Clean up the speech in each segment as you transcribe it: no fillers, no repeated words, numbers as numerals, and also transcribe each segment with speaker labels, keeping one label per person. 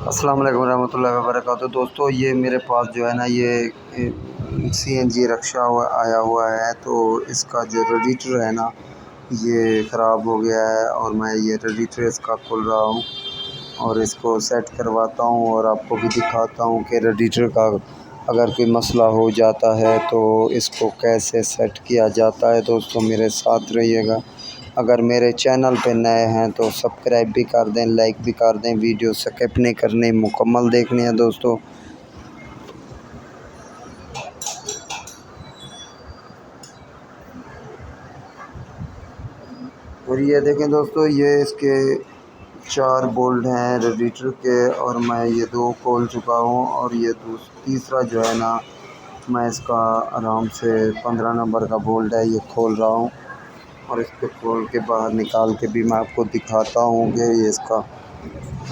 Speaker 1: अस्सलाम वालेकुम रहमतुल्लाहि व बरकातहू। दोस्तों ये मेरे पास जो है ना ये सीएनजी रक्षा आया हुआ है, तो इसका जो रेडिएटर है ना ये ख़राब हो गया है और मैं ये रेडिएटर इसका खोल रहा हूँ और इसको सेट करवाता हूँ और आपको भी दिखाता हूँ कि रेडिएटर का अगर कोई मसला हो जाता है तो इसको कैसे सेट किया जाता है। दोस्तों मेरे साथ रहिएगा। अगर मेरे चैनल पे नए हैं तो सब्सक्राइब भी कर दें, लाइक भी कर दें। वीडियो स्किप नहीं करनी, मुकम्मल देखनी है दोस्तों। और ये देखें दोस्तों, ये इसके 4 बोल्ट हैं रेडिएटर के और मैं ये 2 खोल चुका हूँ और ये तीसरा जो है ना मैं इसका आराम से 15 नंबर का बोल्ट है ये खोल रहा हूँ और इसको खोल के बाहर निकाल के भी मैं आपको दिखाता हूँ कि ये इसका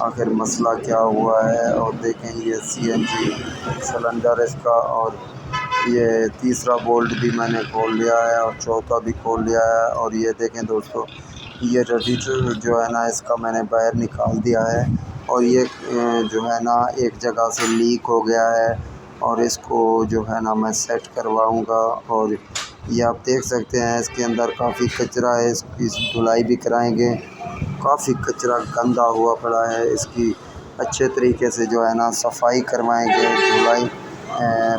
Speaker 1: आखिर मसला क्या हुआ है। और देखें ये सीएनजी सिलेंडर इसका, और ये तीसरा बोल्ट भी मैंने खोल लिया है और चौथा भी खोल लिया है। और ये देखें दोस्तों, ये रेडिएटर जो है ना इसका मैंने बाहर निकाल दिया है और ये जो है ना एक जगह से लीक हो गया है और इसको जो है ना मैं सेट करवाऊंगा। और ये आप देख सकते हैं इसके अंदर काफ़ी कचरा है, इसकी धुलाई भी कराएंगे। काफ़ी कचरा गंदा हुआ पड़ा है, इसकी अच्छे तरीके से जो है ना सफाई करवाएंगे। धुलाई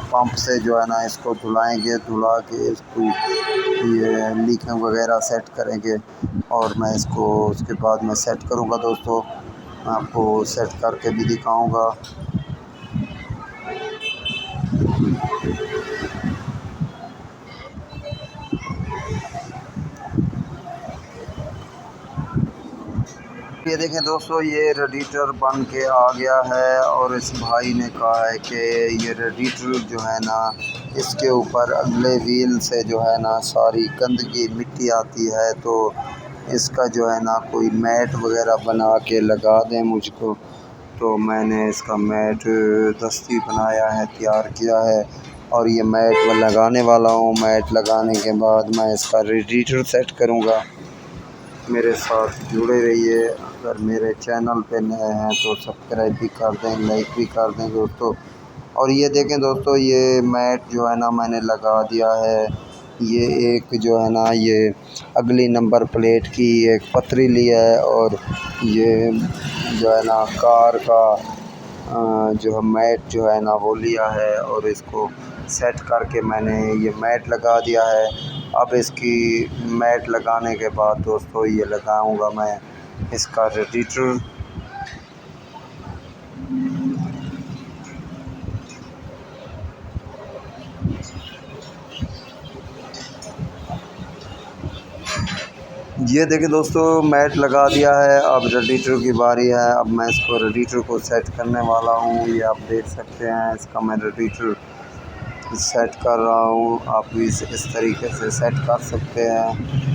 Speaker 1: पंप से जो है ना इसको धुलाएंगे, धुला के इसको ये लीकें वगैरह सेट करेंगे और मैं इसको उसके बाद मैं सेट करूँगा। दोस्तों मैं आपको सेट करके भी दिखाऊँगा। ये देखें दोस्तों, ये रेडिएटर बन के आ गया है और इस भाई ने कहा है कि ये रेडिएटर जो है ना इसके ऊपर अगले व्हील से जो है ना सारी गंदगी मिट्टी आती है, तो इसका जो है ना कोई मैट वगैरह बना के लगा दें मुझको। तो मैंने इसका मैट दस्ती बनाया है, तैयार किया है और ये मैट मैं लगाने वाला हूँ। मैट लगाने के बाद मैं इसका रेडिएटर सेट करूँगा। मेरे साथ जुड़े रहिए। अगर मेरे चैनल पे नए हैं तो सब्सक्राइब भी कर दें, लाइक भी कर दें दोस्तों। और ये देखें दोस्तों, ये मैट जो है ना मैंने लगा दिया है। ये एक जो है ना ये अगली नंबर प्लेट की एक पथरीली है और ये जो है ना कार का जो मैट जो है ना वो लिया है और इसको सेट करके मैंने ये मैट लगा दिया है। अब इसकी मैट लगाने के बाद दोस्तों ये लगाऊंगा मैं इसका रेडिएटर। ये देखिए दोस्तों, मैट लगा दिया है, अब रेडिएटर की बारी है। अब मैं इसको रेडिएटर को सेट करने वाला हूँ। ये आप देख सकते हैं इसका मैं रेडिएटर सेट कर रहा हूँ। आप भी इस तरीके से सेट कर सकते हैं।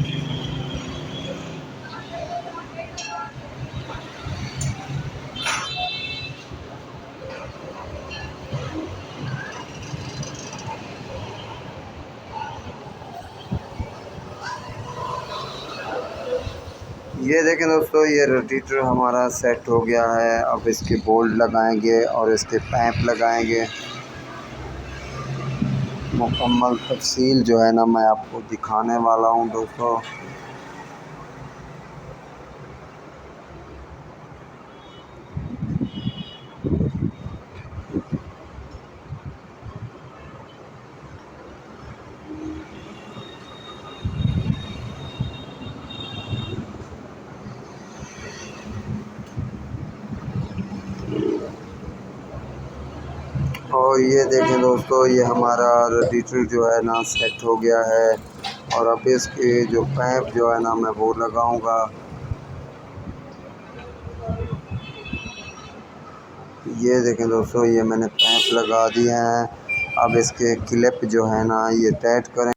Speaker 1: ये देखें दोस्तों, ये रेडिएटर हमारा सेट हो गया है। अब इसके बोल्ट लगाएंगे और इसके पैप लगाएंगे। मुकम्मल तफसील जो है ना मैं आपको दिखाने वाला हूँ दोस्तों। और ये देखें दोस्तों, ये हमारा रेडिएटर जो है ना सेट हो गया है और अब इसके जो पैप जो है ना मैं वो लगाऊंगा। ये देखें दोस्तों, ये मैंने पैप लगा दिए हैं। अब इसके क्लिप जो है ना ये टाइट करें।